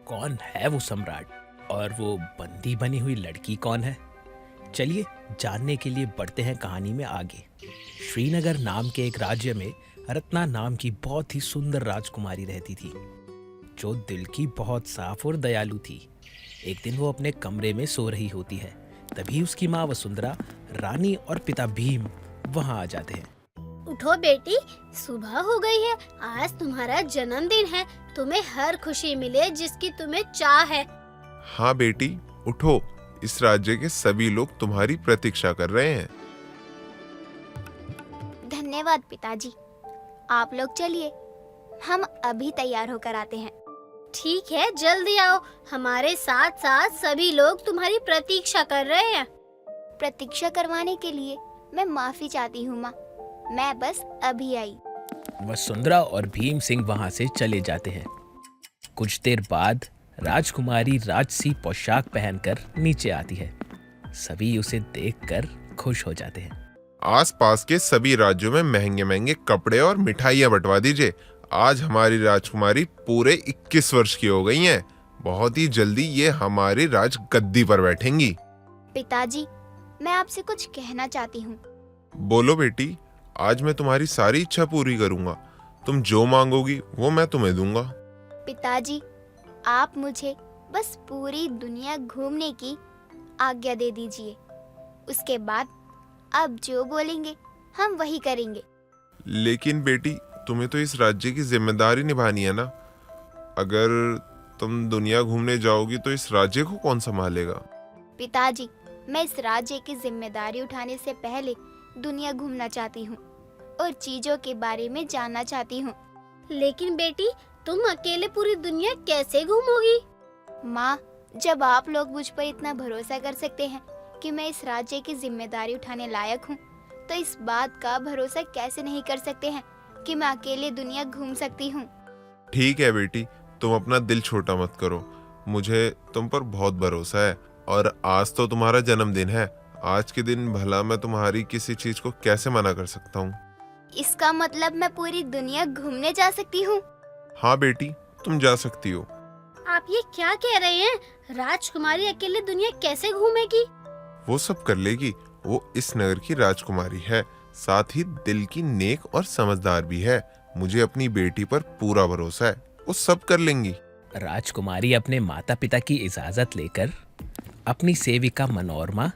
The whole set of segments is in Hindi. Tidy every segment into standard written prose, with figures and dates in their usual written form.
कौन है वो सम्राट और वो बंदी बनी हुई लड़की कौन है? चलिए जानने के लिए बढ़ते हैं कहानी में आगे। श्रीनगर नाम के एक राज्य में रत्ना नाम की बहुत ही सुंदर राजकुमारी रहती थी, जो दिल की बहुत साफ और दयालु थी। एक दिन वो अपने कमरे में सो रही होती है, तभी उसकी माँ वसुंधरा, रानी और पिता भीम वहाँ आ जाते हैं। उठो बेटी, सुबह हो गई है। आज तुम्हारा जन्मदिन है। तुम्हें हर खुशी मिले जिसकी तुम्हें चाह है। हाँ बेटी, उठो। इस राज्य के सभी लोग तुम्हारी प्रतीक्षा कर रहे हैं। धन्यवाद पिताजी। आप लोग चलिए, हम अभी तैयार होकर आते हैं। ठीक है, जल्दी आओ। हमारे साथ साथ सभी लोग तुम्हारी प्रतीक्षा कर रहे हैं। प्रतीक्षा करवाने के लिए मैं माफी चाहती हूँ माँ, मैं बस अभी आई। वसुंधरा और भीम सिंह वहां से चले जाते हैं। कुछ देर बाद राजकुमारी राजसी पोशाक पहनकर नीचे आती है। सभी उसे देखकर खुश हो जाते हैं। आसपास के सभी राज्यों में महंगे महंगे कपड़े और मिठाइयाँ बंटवा दीजिए। आज हमारी राजकुमारी पूरे 21 वर्ष की हो गई हैं। बहुत ही जल्दी ये हमारी राज गद्दी पर बैठेंगी। पिताजी, मैं आपसे कुछ कहना चाहती हूँ। बोलो बेटी, आज मैं तुम्हारी सारी इच्छा पूरी करूंगा। तुम जो मांगोगी वो मैं तुम्हें दूंगा। पिताजी, आप मुझे बस पूरी दुनिया घूमने की आज्ञा दे दीजिए। उसके बाद अब जो बोलेंगे हम वही करेंगे। लेकिन बेटी, तुम्हें तो इस राज्य की जिम्मेदारी निभानी है ना। अगर तुम दुनिया घूमने जाओगी तो इस राज्य को कौन संभालेगा? पिताजी, मैं इस राज्य की जिम्मेदारी उठाने से पहले दुनिया घूमना चाहती हूँ और चीजों के बारे में जानना चाहती हूँ। लेकिन बेटी, तुम अकेले पूरी दुनिया कैसे घूमोगी? माँ, जब आप लोग मुझ पर इतना भरोसा कर सकते हैं कि मैं इस राज्य की जिम्मेदारी उठाने लायक हूँ, तो इस बात का भरोसा कैसे नहीं कर सकते हैं कि मैं अकेले दुनिया घूम सकती हूँ। ठीक है बेटी, तुम अपना दिल छोटा मत करो। मुझे तुम पर बहुत भरोसा है और आज तो तुम्हारा जन्मदिन है। आज के दिन भला मैं तुम्हारी किसी चीज को कैसे मना कर सकता हूँ? इसका मतलब मैं पूरी दुनिया घूमने जा सकती हूँ? हाँ बेटी, तुम जा सकती हो। आप ये क्या कह रहे हैं? राजकुमारी अकेले दुनिया कैसे घूमेगी? वो सब कर लेगी। वो इस नगर की राजकुमारी है, साथ ही दिल की नेक और समझदार भी है। मुझे अपनी बेटी पर पूरा भरोसा है, वो सब कर लेंगी। राजकुमारी अपने माता पिता की इजाजत लेकर अपनी सेविका मनोरमा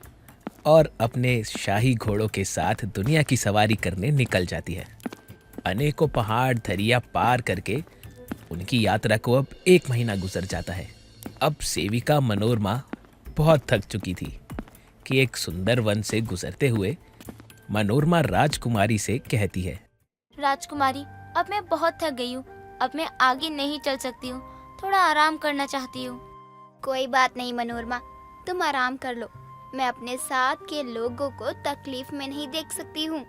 और अपने शाही घोड़ों के साथ दुनिया की सवारी करने निकल जाती है। अनेकों पहाड़ दरिया पार करके उनकी यात्रा को अब 1 महीना गुजर जाता है। अब सेविका मनोरमा बहुत थक चुकी थी कि एक सुंदर वन से गुजरते हुए मनोरमा राजकुमारी से कहती है, राजकुमारी, अब मैं बहुत थक गई हूँ। अब मैं आगे नहीं चल सकती हूँ। थोड़ा आराम करना चाहती हूँ। कोई बात नहीं मनोरमा, तुम आराम कर लो। मैं अपने साथ के लोगों को तकलीफ में नहीं देख सकती हूँ।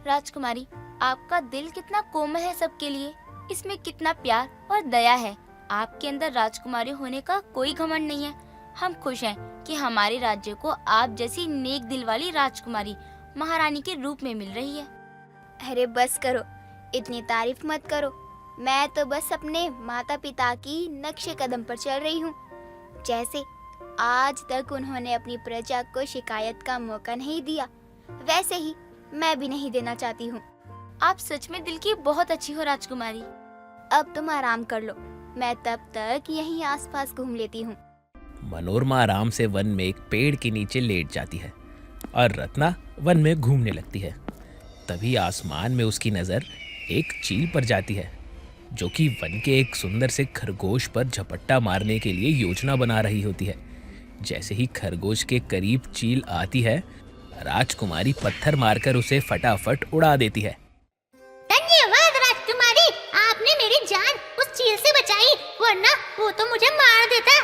राजकुमारी, आपका दिल कितना कोमल है सबके लिए। इसमें कितना प्यार और दया है। आपके अंदर राजकुमारी होने का कोई घमंड नहीं है। हम खुश हैं कि हमारे राज्य को आप जैसी नेक दिल वाली राजकुमारी महारानी के रूप में मिल रही है। अरे बस करो, इतनी तारीफ मत करो। मैं तो बस अपने माता पिता की नक्शे कदम पर चल रही हूँ। जैसे आज तक उन्होंने अपनी प्रजा को शिकायत का मौका नहीं दिया, वैसे ही मैं भी नहीं देना चाहती हूँ। आप सच में दिल की बहुत अच्छी हो राजकुमारी। अब तुम आराम कर लो, मैं तब तक यहीं आसपास घूम लेती हूँ। मनोरमा आराम से वन में एक पेड़ के नीचे लेट जाती है और रत्ना वन में घूमने लगती है। तभी आसमान में उसकी नज़र एक चील पर जाती है, जो कि वन के एक सुंदर से खरगोश पर झपट्टा मारने के लिए योजना बना रही होती है। जैसे ही खरगोश के करीब चील आती है, राजकुमारी पत्थर मारकर उसे फटाफट उड़ा देती है। धन्यवाद राजकुमारी, आपने मेरी जान उस चील से बचाई, वरना वो तो मुझे मार देता।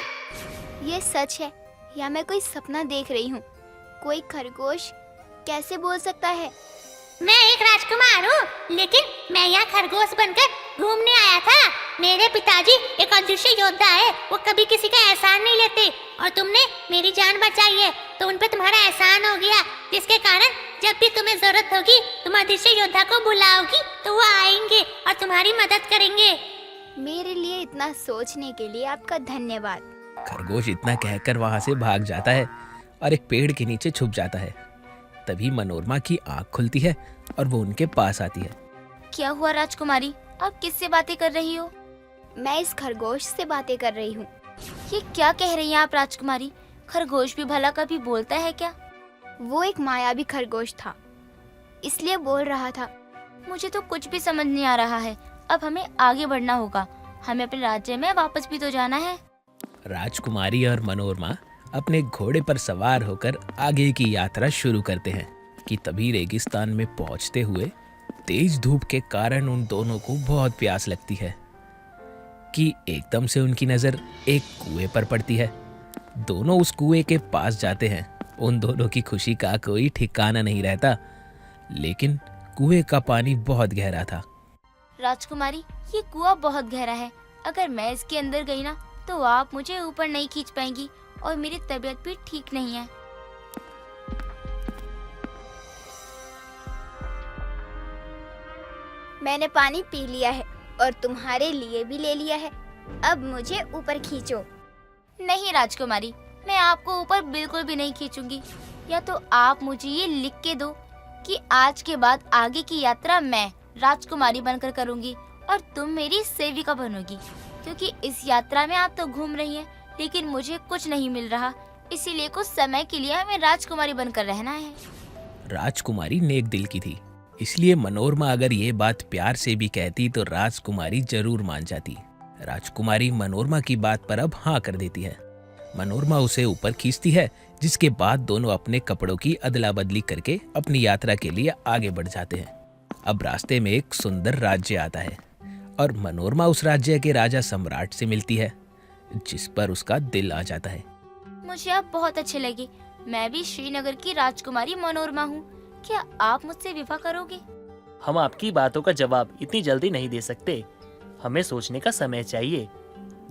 ये सच है या मैं कोई सपना देख रही हूँ? कोई खरगोश कैसे बोल सकता है? मैं एक राजकुमार हूँ, लेकिन मैं यहाँ खरगोश बनकर घूमने आया था। मेरे पिताजी एक अदृश्य योद्धा है, वो कभी किसी का एहसान नहीं लेते, और तुमने मेरी जान बचाई है तो उन पे तुम्हारा एहसान हो गया, जिसके कारण जब भी तुम्हें जरूरत होगी तुम अदृश्य योद्धा को बुलाओगी तो वो आएंगे और तुम्हारी मदद करेंगे। मेरे लिए इतना सोचने के लिए आपका धन्यवाद। खरगोश इतना कहकर वहां से भाग जाता है और एक पेड़ के नीचे छुप जाता है। तभी मनोरमा की आंख खुलती है और वो उनके पास आती है। क्या हुआ राजकुमारी, आप किससे बातें कर रही हो? मैं इस खरगोश से बातें कर रही हूँ। ये क्या कह रही हैं आप राजकुमारी? खरगोश भी भला कभी बोलता है क्या? वो एक मायावी खरगोश था, इसलिए बोल रहा था। मुझे तो कुछ भी समझ नहीं आ रहा है। अब हमें आगे बढ़ना होगा, हमें अपने राज्य में वापस भी तो जाना है। राजकुमारी और मनोरमा अपने घोड़े पर सवार होकर आगे की यात्रा शुरू करते हैं कि तभी रेगिस्तान में पहुंचते हुए तेज धूप के कारण उन दोनों को बहुत प्यास लगती है कि एकदम से उनकी नजर एक कुएं पर पड़ती है। दोनों उस कुएं के पास जाते हैं। उन दोनों की खुशी का कोई ठिकाना नहीं रहता, लेकिन कुएं का पानी बहुत गहरा था। राजकुमारी, ये कुआं बहुत गहरा है। अगर मैं इसके अंदर गई ना तो आप मुझे ऊपर नहीं खींच पाएंगी और मेरी तबीयत भी ठीक नहीं है। मैंने पानी पी लिया है और तुम्हारे लिए भी ले लिया है। अब मुझे ऊपर खींचो। नहीं राजकुमारी, मैं आपको ऊपर बिल्कुल भी नहीं खींचूंगी। या तो आप मुझे ये लिख के दो कि आज के बाद आगे की यात्रा मैं राजकुमारी बनकर करूंगी और तुम मेरी सेविका बनोगी, क्योंकि इस यात्रा में आप तो घूम रही हैं, लेकिन मुझे कुछ नहीं मिल रहा। इसीलिए कुछ समय के लिए हमें राजकुमारी बनकर रहना है। राजकुमारी नेक दिल की थी, इसलिए मनोरमा अगर ये बात प्यार से भी कहती तो राजकुमारी जरूर मान जाती। राजकुमारी मनोरमा की बात पर अब हाँ कर देती है। मनोरमा उसे ऊपर खींचती है, जिसके बाद दोनों अपने कपड़ों की अदला बदली करके अपनी यात्रा के लिए आगे बढ़ जाते हैं। अब रास्ते में एक सुंदर राज्य आता है और मनोरमा उस राज्य के राजा सम्राट से मिलती है, जिस पर उसका दिल आ जाता है। मुझे आप बहुत अच्छे लगे। मैं भी श्रीनगर की राजकुमारी मनोरमा हूँ। क्या आप मुझसे विवाह करोगे? हम आपकी बातों का जवाब इतनी जल्दी नहीं दे सकते। हमें सोचने का समय चाहिए।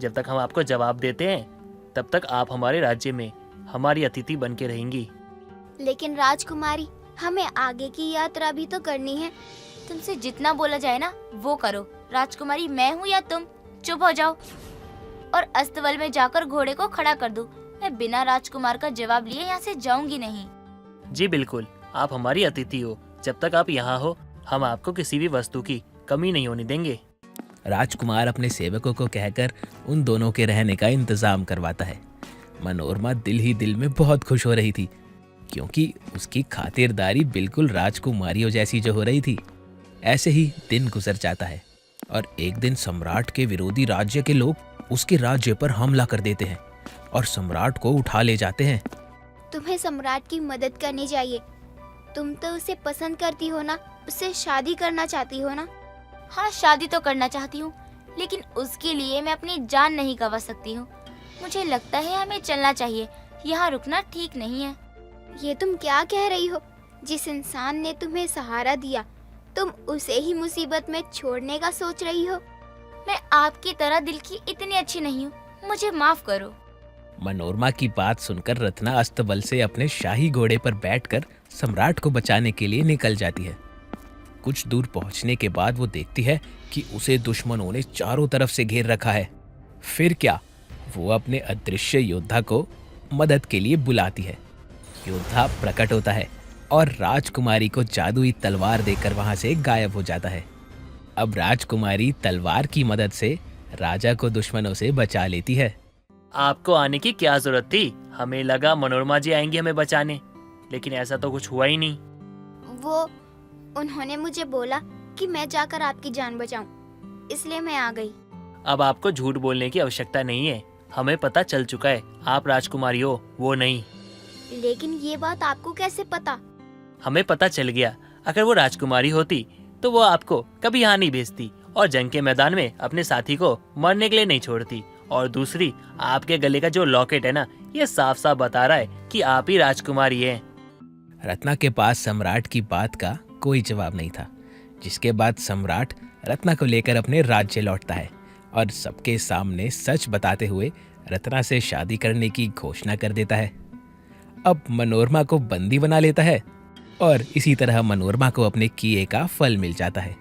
जब तक हम आपको जवाब देते हैं तब तक आप हमारे राज्य में हमारी अतिथि बन के रहेंगी। लेकिन राजकुमारी, हमें आगे की यात्रा भी तो करनी है। तुमसे जितना बोला जाए ना वो करो। राजकुमारी मैं हूँ या तुम? चुप हो जाओ और अस्तबल में जाकर घोड़े को खड़ा कर दो। मैं बिना राजकुमार का जवाब लिए यहाँ से जाऊंगी नहीं। जी बिल्कुल, आप हमारी अतिथि हो। जब तक आप यहाँ हो हम आपको किसी भी वस्तु की कमी नहीं होने देंगे। राजकुमार अपने सेवकों को कहकर उन दोनों के रहने का इंतजाम करवाता है। मनोरमा दिल ही दिल में बहुत खुश हो रही थी, क्योंकि उसकी खातिरदारी बिल्कुल राजकुमारियों जैसी जो हो रही थी। ऐसे ही दिन गुजर जाता है और एक दिन सम्राट के विरोधी राज्य के लोग उसके राज्य पर हमला कर देते हैं और सम्राट को उठा ले जाते हैं। तुम्हें सम्राट की मदद करनी चाहिए। तुम तो उसे पसंद करती हो ना, उससे शादी करना चाहती हो ना। हाँ, शादी तो करना चाहती हूँ, लेकिन उसके लिए मैं अपनी जान नहीं गंवा सकती हूँ। मुझे लगता है हमें चलना चाहिए। यहाँ रुकना ठीक नहीं है। ये तुम क्या कह रही हो? जिस इंसान ने तुम्हें सहारा दिया, तुम उसे ही मुसीबत में छोड़ने का सोच रही हो? मैं आपकी तरह दिल की इतनी अच्छी नहीं हूँ, मुझे माफ करो। मनोरमा की बात सुनकर रत्ना अस्तबल से अपने शाही घोड़े पर बैठकर सम्राट को बचाने के लिए निकल जाती है। कुछ दूर पहुंचने के बाद वो देखती है कि उसे दुश्मनों ने चारों तरफ से घेर रखा है। फिर क्या, वो अपने अदृश्य योद्धा को मदद के लिए बुलाती है। योद्धा प्रकट होता है और राजकुमारी को जादुई तलवार देकर वहां से गायब हो जाता है। अब राजकुमारी तलवार की मदद से राजा को दुश्मनों से बचा लेती है। आपको आने की क्या जरूरत थी? हमें लगा मनोरमा जी आएंगी हमें बचाने, लेकिन ऐसा तो कुछ हुआ ही नहीं। उन्होंने मुझे बोला कि मैं जाकर आपकी जान बचाऊं, इसलिए मैं आ गई। अब आपको झूठ बोलने की आवश्यकता नहीं है। हमें पता चल चुका है आप राजकुमारी हो, वो नहीं। लेकिन ये बात आपको कैसे पता? हमें पता चल गया। अगर वो राजकुमारी होती तो वो आपको कभी यहाँ नहीं भेजती और जंग के मैदान में अपने साथी को मरने के लिए नहीं छोड़ती। और दूसरी, आपके गले का जो लॉकेट है ना, ये साफ साफ बता रहा है कि आप ही राजकुमारी हैं। रत्ना के पास सम्राट की बात का कोई जवाब नहीं था, जिसके बाद सम्राट रत्ना को लेकर अपने राज्य लौटता है और सबके सामने सच बताते हुए रत्ना से शादी करने की घोषणा कर देता है। अब मनोरमा को बंदी बना लेता है और इसी तरह मनोरमा को अपने किए का फल मिल जाता है।